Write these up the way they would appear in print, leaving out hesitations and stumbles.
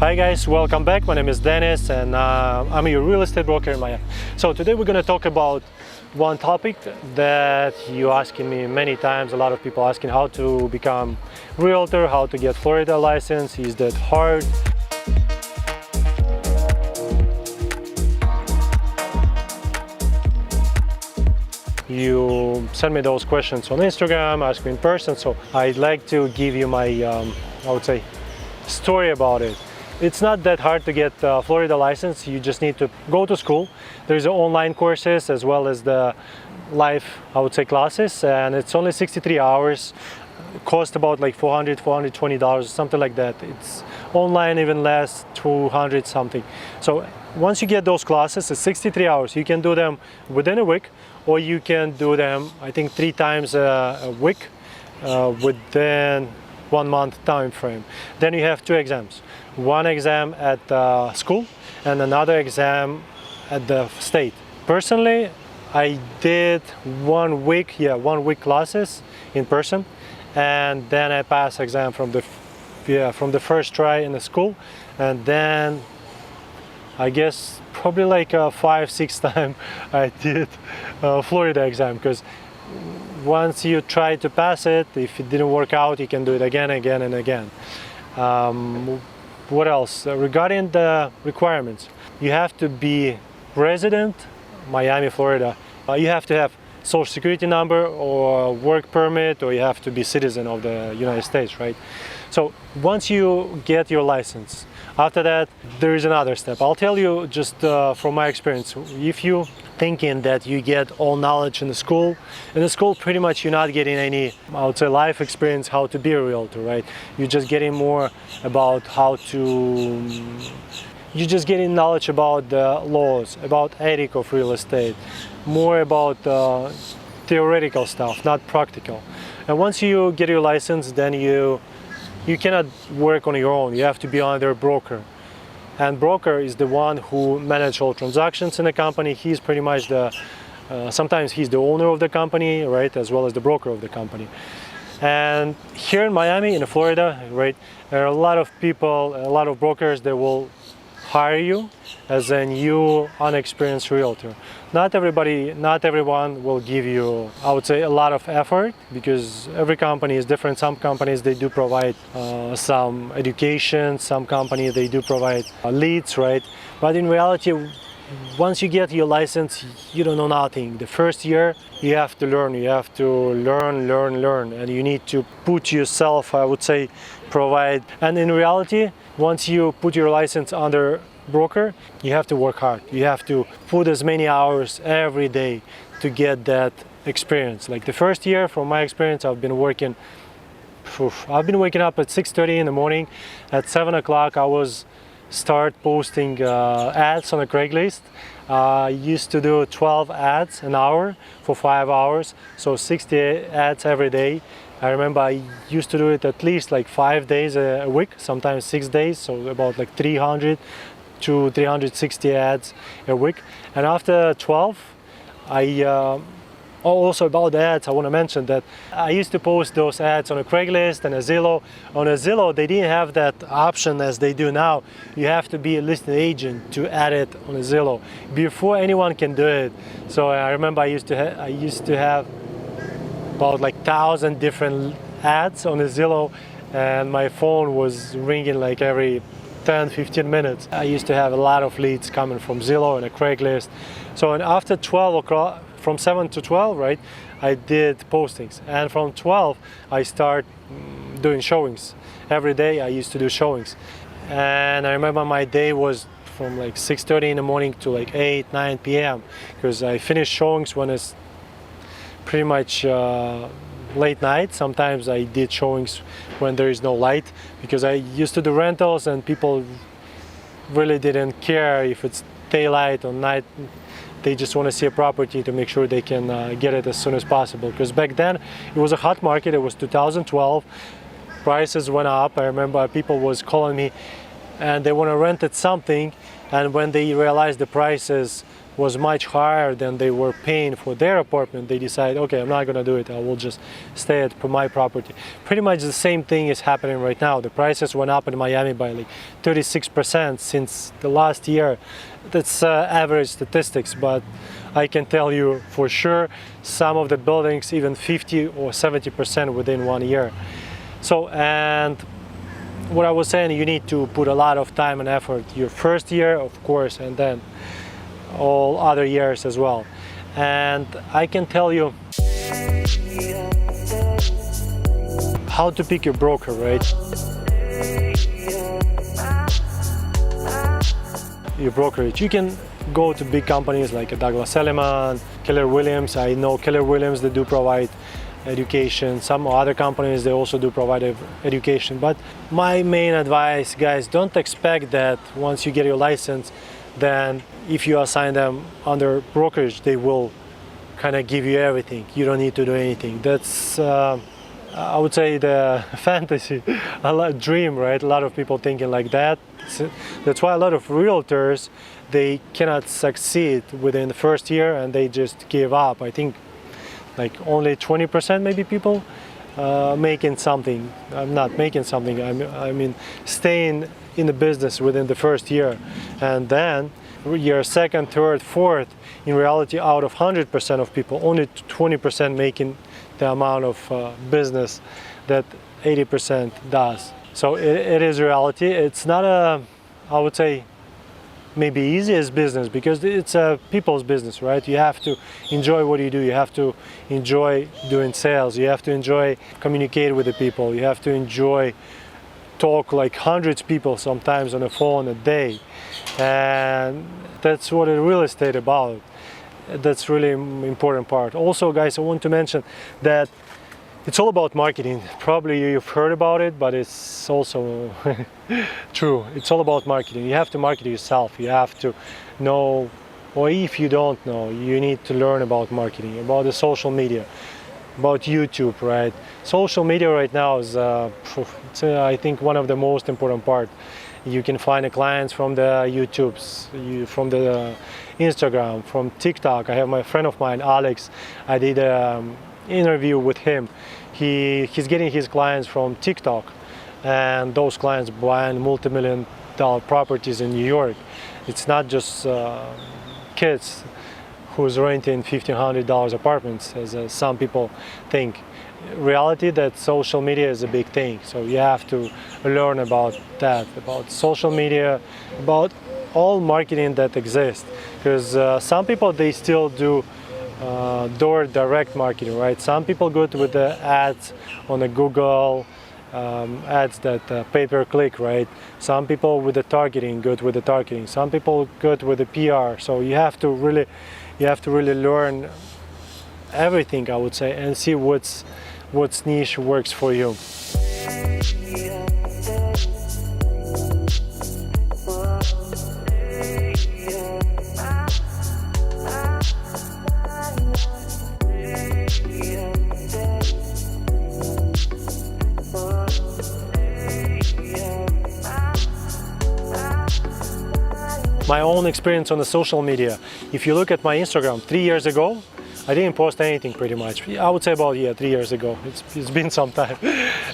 Hi guys, welcome back. My name is Denis and I'm a real estate broker in Miami. So today we're going to talk about one topic that you asking me many times. A lot of people asking how to become realtor, how to get Florida license. Is that hard? You send me those questions on Instagram, ask me in person. So I'd like to give you my, I would say, story about it. It's not that hard to get Florida license. You just need to go to school. There's online courses as well as the live, I would say, classes, and it's only 63 hours. It costs about like $420, something like that. It's online, even less, 200 something. So once you get those classes, it's 63 hours. You can do them within a week, or you can do them, I think, 3 times a week within 1 month time frame. Then you have 2 exams. One exam at school and another exam at the state. Personally, I did 1 week classes in person, and then I passed exam from the first try in the school, and then I guess probably like 5-6 times I did Florida exam, because once you try to pass it, if it didn't work out, you can do it again and again. What else? Regarding the requirements, you have to be resident Miami, Florida. You have to have social security number or work permit, or you have to be citizen of the United States, right? So once you get your license, after that there is another step. I'll tell you just from my experience. If you thinking that you get all knowledge in the school pretty much you're not getting any, I would say, life experience how to be a realtor, right? You're just getting more about you're just getting knowledge about the laws, about ethics of real estate, more about theoretical stuff, not practical. And once you get your license, then you cannot work on your own. You have to be under a broker. And broker is the one who manages all transactions in the company. He's pretty much sometimes he's the owner of the company, right, as well as the broker of the company. And here in Miami, in Florida, right, there are a lot of people, a lot of brokers that will hire you as a new unexperienced realtor. Not everyone will give you, I would say, a lot of effort, because every company is different. Some companies, they do provide some education, some companies, they do provide leads, right? But in reality, once you get your license, you don't know nothing. The first year, you have to learn. You have to learn, and you need to put yourself, I would say, provide. And in reality, once you put your license under broker, you have to work hard. You have to put as many hours every day to get that experience. Like the first year, from my experience, I've been waking up at 6:30 in the morning. At 7 o'clock, I was start posting ads on a Craigslist. I used to do 12 ads an hour for 5 hours, so 60 ads every day. I remember I used to do it at least like 5 days a week, sometimes 6 days, so about like 300 to 360 ads a week. And after 12, also about the ads, I want to mention that I used to post those ads on a Craigslist and a Zillow. On a Zillow, they didn't have that option as they do now. You have to be a listing agent to add it on a Zillow before anyone can do it. So I remember I used to have about like 1,000 different ads on a Zillow, and my phone was ringing like every 10-15 minutes. I used to have a lot of leads coming from Zillow and a Craigslist. So, and after 12 o'clock, from 7 to 12, right, I did postings, and from 12 I start doing showings. Every day I used to do showings, and I remember my day was from like 6:30 in the morning to like 8-9 p.m. because I finished showings when it's pretty much late night. Sometimes I did showings when there is no light, because I used to do rentals and people really didn't care if it's daylight or night. They just want to see a property to make sure they can get it as soon as possible, because back then it was a hot market. It was 2012, prices went up. I remember people was calling me and they want to rent it something, and when they realized the prices was much higher than they were paying for their apartment, they decide, okay, I'm not gonna do it, I will just stay at my property. Pretty much the same thing is happening right now. The prices went up in Miami by like 36% since the last year. That's average statistics, but I can tell you for sure some of the buildings even 50 or 70% within 1 year. So, and what I was saying, you need to put a lot of time and effort your first year, of course, and then all other years as well. And I can tell you how to pick your broker, right? Your brokerage. You can go to big companies like Douglas Elliman, Keller Williams. I know Keller Williams, they do provide education. Some other companies, they also do provide education. But my main advice, guys, don't expect that once you get your license, then if you assign them under brokerage, they will kind of give you everything. You don't need to do anything. That's I would say the fantasy, dream, right? A lot of people thinking like that. That's why a lot of realtors, they cannot succeed within the first year and they just give up. I think like only 20% maybe people making something. I'm not making something, I mean staying in the business within the first year. And then year second, third, fourth, in reality out of 100% of people, only 20% making the amount of business that 80% does. So it is reality. It's not a, I would say, maybe easiest business because it's a people's business, right? You have to enjoy what you do. You have to enjoy doing sales. You have to enjoy communicate with the people. You have to enjoy talk like hundreds of people sometimes on the phone a day. And that's what a real estate about. That's really important part. Also, guys, I want to mention that it's all about marketing. Probably you've heard about it, but it's also true. It's all about marketing. You have to market yourself. You have to know, or if you don't know, you need to learn about marketing, about the social media, about YouTube, right? Social media right now is, I think, one of the most important part. You can find the clients from the YouTubes, from the Instagram, from TikTok. I have my friend of mine, Alex. I did an interview with him. He's getting his clients from TikTok, and those clients buying multi-million-dollar properties in New York. It's not just kids who's renting $1,500 apartments, as some people think. Reality that social media is a big thing, so you have to learn about that, about social media, about all marketing that exists, because some people, they still do door direct marketing, right? Some people good with the ads on the Google ads, that pay-per-click, right? Some people with the targeting, good with the targeting. Some people good with the PR. So you have to really learn everything, I would say, and see what's niche works for you. My own experience on the social media. If you look at my Instagram 3 years ago, I didn't post anything pretty much. I would say about 3 years ago. It's been some time.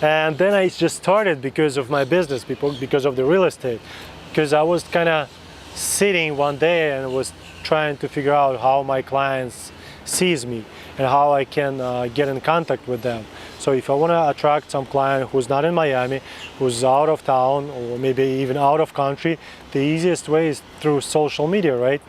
And then I just started because of my business, because of the real estate. Because I was kind of sitting one day and was trying to figure out how my clients sees me and how I can get in contact with them. So if I want to attract some client who's not in Miami, who's out of town or maybe even out of country, the easiest way is through social media, right?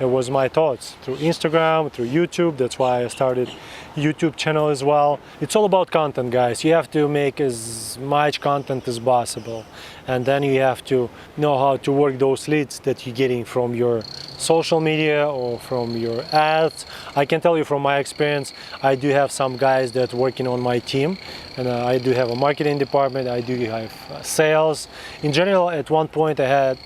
It was my thoughts through Instagram, through YouTube. That's why I started YouTube channel as well. It's all about content, guys. You have to make as much content as possible, and then you have to know how to work those leads that you're getting from your social media or from your ads. I can tell you from my experience, I do have some guys that working on my team, and I do have a marketing department. I do have sales. In general, at one point I had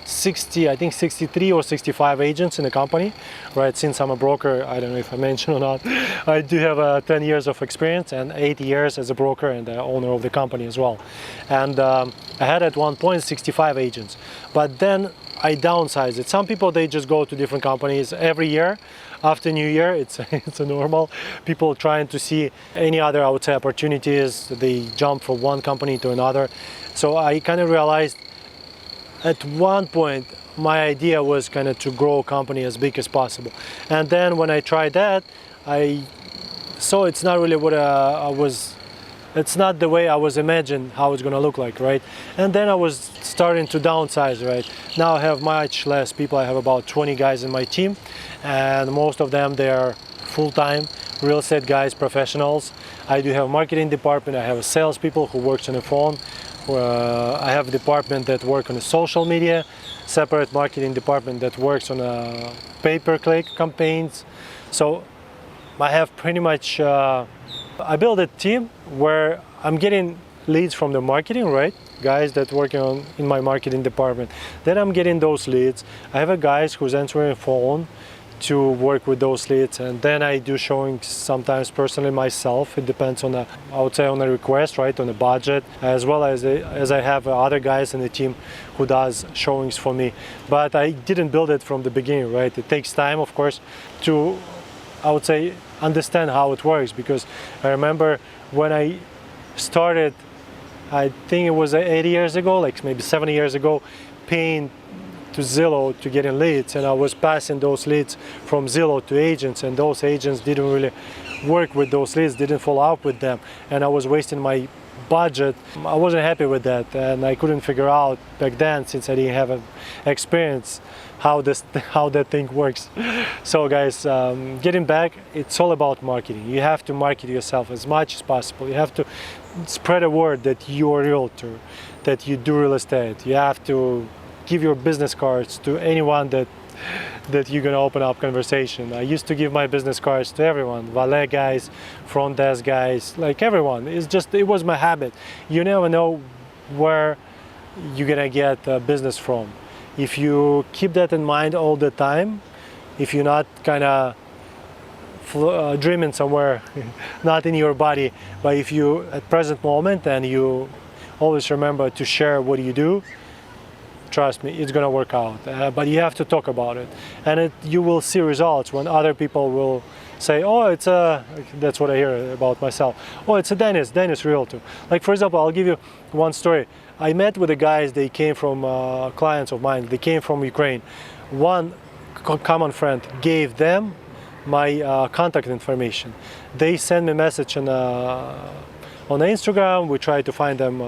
63 or 65 agents in the company, right? Since I'm a broker, I don't know if I mentioned or not, I do have 10 years of experience and 8 years as a broker and the owner of the company as well. And I had at one point 65 agents, but then I downsize it. Some people, they just go to different companies every year. After New Year, it's it's a normal. People trying to see any other, I would say, opportunities. They jump from one company to another. So I kind of realized at one point my idea was kind of to grow a company as big as possible. And then when I tried that, I saw it's not really what it's not the way I was imagined how it's gonna look like, right? And then I was starting to downsize, right? Now I have much less people. I have about 20 guys in my team, and most of them, they are full-time real estate guys, professionals. I do have a marketing department. I have a salespeople who works on the phone. I have a department that work on the social media, separate marketing department that works on pay-per-click campaigns. So I have pretty much, I build a team where I'm getting leads from the marketing, right? Guys that working in my marketing department. Then I'm getting those leads. I have a guys who's answering the phone to work with those leads, and then I do showings sometimes personally myself. It depends on I would say on the request, right, on the budget, as well as I have other guys in the team who does showings for me. But I didn't build it from the beginning, right? It takes time, of course, to, I would say, understand how it works, because I remember when I started, I think it was 8 years ago, like maybe 7 years ago, paying to Zillow to get in leads, and I was passing those leads from Zillow to agents, and those agents didn't really work with those leads, didn't follow up with them, and I was wasting my budget. I wasn't happy with that, and I couldn't figure out back then, since I didn't have an experience, how that thing works. So guys, getting back, it's all about marketing. You have to market yourself as much as possible. You have to spread a word that you're a realtor, that you do real estate. You have to give your business cards to anyone that you're gonna open up conversation. I used to give my business cards to everyone, valet guys, front desk guys, like everyone. It was my habit. You never know where you're gonna get business from. If you keep that in mind all the time, if you're not kind of dreaming somewhere, not in your body, but if you at present moment and you always remember to share what you do, trust me, it's gonna work out. But you have to talk about it, and you will see results when other people will say, "Oh, it's a." That's what I hear about myself. "Oh, it's a Denis realtor." Like for example, I'll give you one story. I met with the guys. They came from clients of mine. They came from Ukraine. One common friend gave them my contact information. They sent me a message on Instagram. We tried to find them.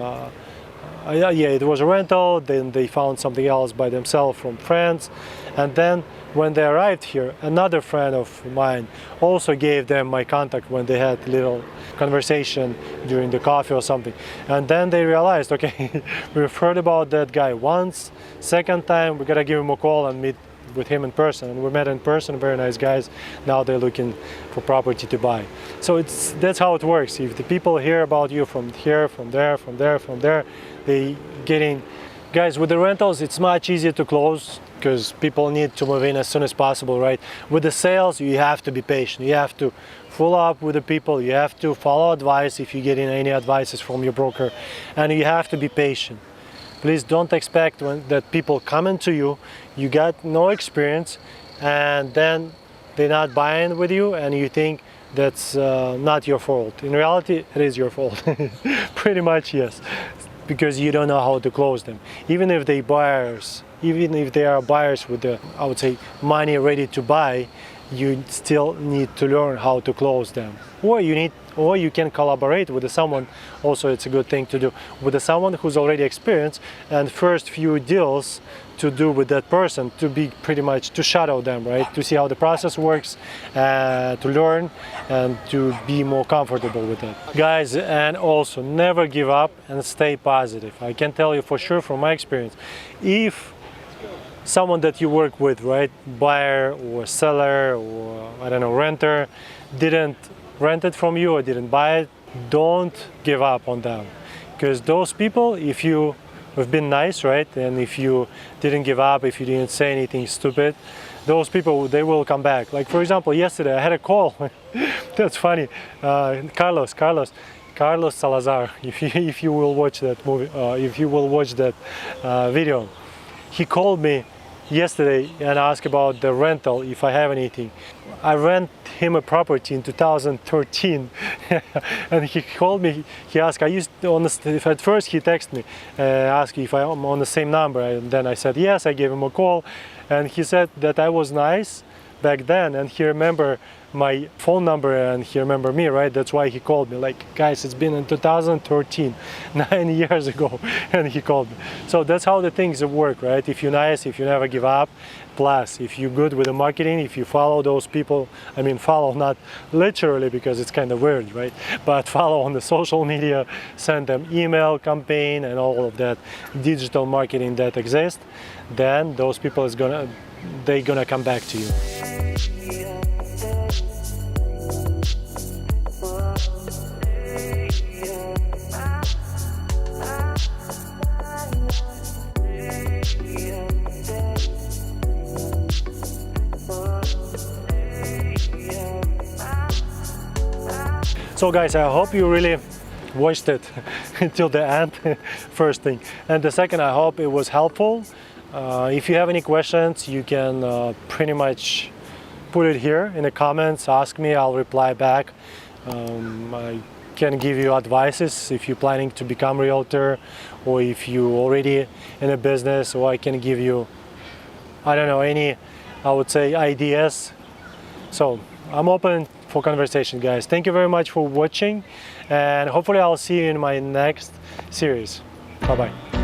Yeah, it was a rental. Then they found something else by themselves from France, and then when they arrived here, another friend of mine also gave them my contact when they had a little conversation during the coffee or something. And then they realized, okay, we've heard about that guy once. Second time, we gotta give him a call and meet with him in person. And we met in person, very nice guys. Now they're looking for property to buy. So that's how it works. If the people hear about you from here, from there, from there, from there, they getting. Guys, with the rentals, it's much easier to close because people need to move in as soon as possible, right? With the sales, you have to be patient. You have to follow up with the people. You have to follow advice if you get any advices from your broker, and you have to be patient. Please don't expect that people come into you, you got no experience, and then they're not buying with you, and you think that's not your fault. In reality, it is your fault. Pretty much, yes. Because you don't know how to close them. Even if they are buyers with the, I would say, money ready to buy, you still need to learn how to close them. Or you can collaborate with someone. Also, it's a good thing to do with someone who's already experienced, and first few deals to do with that person, to be pretty much to shadow them, right? To see how the process works, to learn and to be more comfortable with it. Guys, and also never give up and stay positive. I can tell you for sure from my experience, if someone that you work with, right, buyer or seller or I don't know, renter, didn't rent it from you or didn't buy it, don't give up on them. Because those people, if you have been nice, right, and if you didn't give up, if you didn't say anything stupid, those people, they will come back. Like for example, yesterday I had a call. That's funny. Carlos Salazar. If you will watch that movie, if you will watch that video, he called me yesterday and asked about the rental, if I have anything. I rent him a property in 2013 and he called me, he asked, are you on the, if at first he texted me, asked if I'm on the same number, and then I said yes. I gave him a call and he said that I was nice back then and he remembered my phone number and he remembered me, right? That's why he called me. Like, guys, it's been in 2013, 9 years ago, and he called me. So that's how the things work, right? If you're nice, if you never give up, plus if you're good with the marketing, if you follow those people, I mean follow not literally because it's kind of weird, right? But follow on the social media, send them email campaign and all of that digital marketing that exists, then those people they're gonna come back to you. So guys, I hope you really watched it until the end, first thing. And the second, I hope it was helpful. If you have any questions, you can pretty much put it here in the comments, ask me, I'll reply back. I can give you advices if you're planning to become a realtor or if you're already in a business, or I can give you, I don't know, any, I would say, ideas. So I'm open for conversation, guys. Thank you very much for watching and hopefully I'll see you in my next series. Bye-bye.